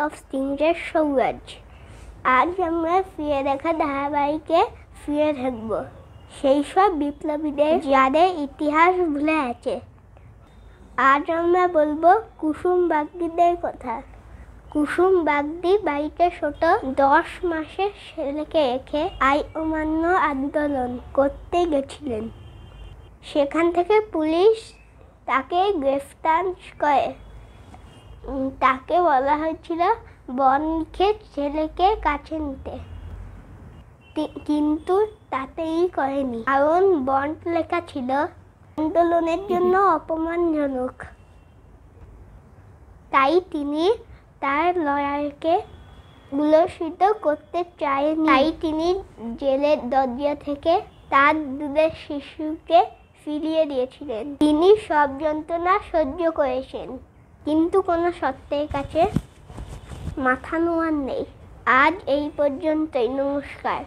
Of স্টিংরের Swaraj. আজ আমরা ফিরে দেখা ধারাবাহিকে ফিরে থাকবো সেই সব বিপ্লবীদের যাদের ইতিহাস ভুলে আছে। আজ আমরা বলবো কুসুম বাগদিদের কথা। কুসুম বাগদি বাড়িতে ছোট 10 মাসের ছেলেকে রেখে আইন অমান্য আন্দোলন করতে গেছিলেন। সেখান থেকে পুলিশ তাকে গ্রেফতার করে। তাকে বলা হয়েছিল বন লিখে ছেলেকে কাছে নিতে, কিন্তু তাতেই করেনি, কারণ বন্ড লেখা ছিল আন্দোলনের জন্য অপমানজনক। তাই তিনি তার লয়ারকে পুরস্কৃত করতে চায়নি। তাই তিনি জেলের দরজা থেকে তার দুধের শিশুকে ফিরিয়ে দিয়েছিলেন। তিনি সব যন্ত্রণা সহ্য করেছেন, কিন্তু কোনো সত্যের কাছে মাথা নোয়ার নেই। আজ এই পর্যন্তই। নমস্কার।